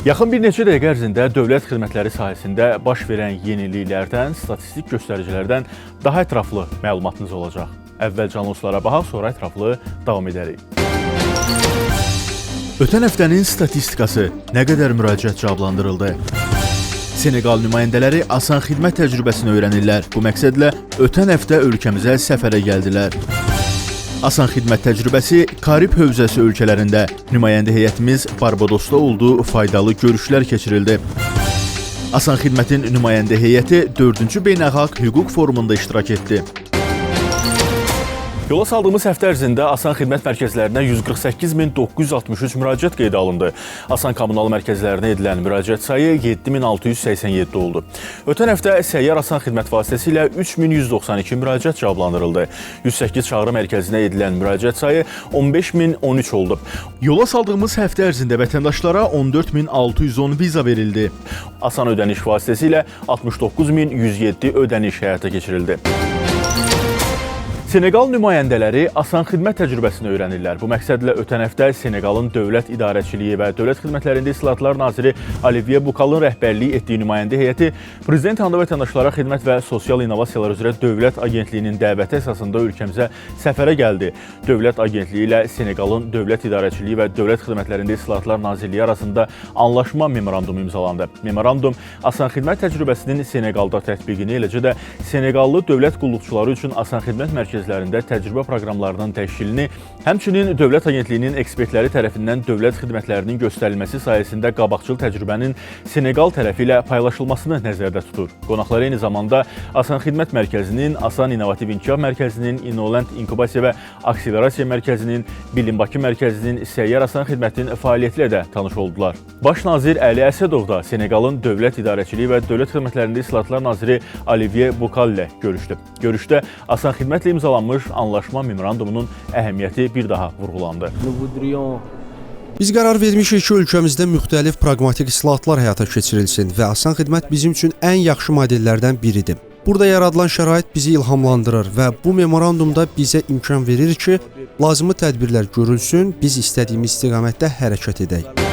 Yaxın bir neçə dəqiqə ərzində dövlət xidmətləri sahəsində baş verən yeniliklərdən, statistik göstəricilərdən daha ətraflı məlumatınız olacaq. Əvvəlcə anonslara baxaq, sonra ətraflı davam edərik. Ötən həftənin statistikası nə qədər müraciət cavablandırıldı? Seneqal nümayəndələri asan xidmət təcrübəsini öyrənirlər. Bu məqsədlə ötən həftə ölkəmizə səfərə gəldilər. Asan xidmət təcrübəsi Karib hövzəsi ölkələrində nümayəndə heyətimiz Barbadosda olduğu faydalı görüşlər keçirildi. Asan xidmətin nümayəndə heyəti 4-cü beynəlxalq hüquq forumunda iştirak etdi. Yola saldığımız həftə ərzində Asan xidmət mərkəzlərinə 148.963 müraciət qeydə alındı. Asan kommunal mərkəzlərinə edilən müraciət sayı 7.687 oldu. Ötən həftə səyyar Asan xidmət vasitəsilə 3.192 müraciət cavablandırıldı. 108 çağrı mərkəzinə edilən müraciət sayı 15.013 oldu. Yola saldığımız həftə ərzində vətəndaşlara 14.610 viza verildi. Asan ödəniş vasitəsilə 69.107 ödəniş həyata keçirildi. Seneqal nümayəndələri asan xidmət təcrübəsini öyrənirlər. Bu məqsədlə ötən həftə Seneqalın Dövlət İdarəçiliyi və Dövlət Xidmətlərində İslahatlar Naziri Olivier Boucal'ın rəhbərliyi etdiyi nümayəndə heyəti Prezident yanında vətəndaşlara xidmət və sosial innovasiyalar üzrə Dövlət Agentliyinin dəvəti əsasında ölkəmizə səfərə gəldi. Dövlət Agentliyi ilə Seneqalın Dövlət İdarəçiliyi və Dövlət Xidmətlərində İslahatlar Nazirliyi arasında anlaşma memorandumu imzalandı. Memorandum asan xidmət təcrübəsinin Seneqalda tətbiqini, eləcə də Seneqallı dövlət qulluqçuları üçün asan xidmət mərkəzlərində təcrübə proqramlarının təşkilini, həmçinin Dövlət Agentliyinin ekspertləri tərəfindən dövlət xidmətlərinin göstərilməsi sayəsində qabaqcıl təcrübənin Seneqal tərəfi ilə paylaşılmasını nəzərdə tutur. Qonaqlar eyni zamanda Asan Xidmət Mərkəzinin, Asan İnnovativ İnkişaf Mərkəzinin, InnoLand İnkubasiya və Akselerasiya Mərkəzinin, Bilim Bakı Mərkəzinin, Səyyar Asan Xidmətin fəaliyyəti ilə də tanış oldular. Baş nazir Əli Əsədov da Seneqalın Dövlət İdarəçiliyi və Dövlət Xidmətlərində İslahatlar Naziri Olivier Boucal ilə görüşdü. Görüşdə Asan Xidmətlə imzalanmış anlaşma memorandumunun əhəmiyyəti bir daha vurğulandı. Biz qərar vermişik ki, ölkəmizdə müxtəlif praqmatik islahatlar həyata keçirilsin və asan xidmət bizim üçün ən yaxşı modellərdən biridir. Burada yaradılan şərait bizi ilhamlandırır və bu memorandumda bizə imkan verir ki, lazımi tədbirlər görülsün, biz istədiyimiz istiqamətdə hərəkət edək.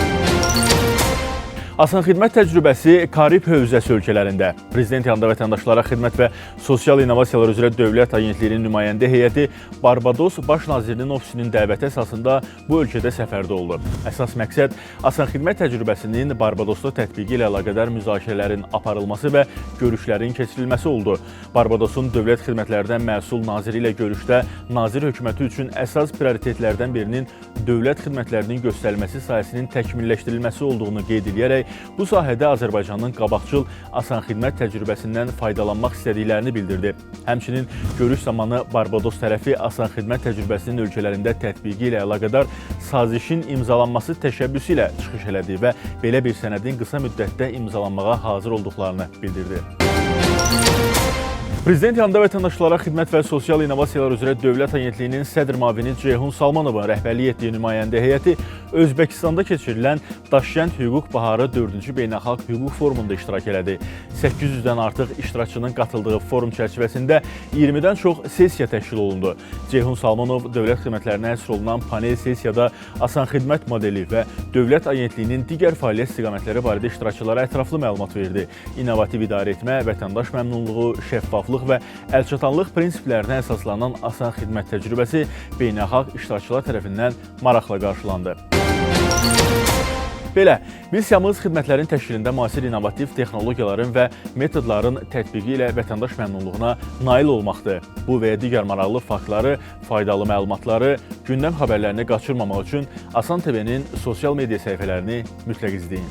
Asan xidmət təcrübəsi Karib hövzəsi ölkələrində. Prezident yanında vətəndaşlara xidmət və sosial innovasiyalar üzrə Dövlət Agentliyinin nümayəndə heyəti Barbados Baş Nazirinin ofisinin dəvəti əsasında bu ölkədə səfərdə oldu. Əsas məqsəd asan xidmət təcrübəsinin Barbadosda tətbiqi ilə əlaqədar müzakirələrin aparılması və görüşlərin keçirilməsi oldu. Barbadosun dövlət xidmətlərdən məsul naziri ilə görüşdə nazir hökuməti üçün əsas prioritetlərdən birinin dövlət xidmətlərinin göstərilməsi sahəsinin təkmilləşdirilməsi olduğunu qeyd edərək bu sahədə Azərbaycanın qabaqcıl asan xidmət təcrübəsindən faydalanmaq istədiklərini bildirdi. Həmçinin görüş zamanı Barbados tərəfi asan xidmət təcrübəsinin ölkələrində tətbiqi ilə əlaqədar sazişin imzalanması təşəbbüsü ilə çıxış elədi və belə bir sənədin qısa müddətdə imzalanmağa hazır olduqlarını bildirdi. Prezident yanında vətəndaşlara xidmət və sosial innovasiyalar üzrə Dövlət Agentliyinin sədr müavini Ceyhun Salmanovun rəhbərlik etdiyi nümayəndə heyəti Özbəkistanda keçirilən Daşkənd Hüquq Baharı 4-cü Beynəlxalq Hüquq Forumunda iştirak elədi. 800-dən artıq iştirakçının qatıldığı forum çərçivəsində 20-dən çox sessiya təşkil olundu. Ceyhun Salmanov dövlət xidmətlərinə həsr olunan panel sessiyada asan xidmət modeli və Dövlət Agentliyinin digər fəaliyyət istiqamətləri barədə iştirakçılara ətraflı məlumat verdi. İnnovativ idarəetmə, vətəndaş məmnunluğu, şəffaflıq və əlçatanlıq prinsiplərinə əsaslanan asan xidmət təcrübəsi beynəlxalq iştirakçılar tərəfindən maraqla qarşılandı. Belə, missiyamız xidmətlərin təşkilində müasir innovativ texnologiyaların və metodların tətbiqi ilə vətəndaş məmnunluğuna nail olmaqdır. Bu və digər maraqlı faktları, faydalı məlumatları, gündəm xəbərlərini qaçırmamaq üçün Asan TV-nin sosial media səhifələrini mütləq izləyin.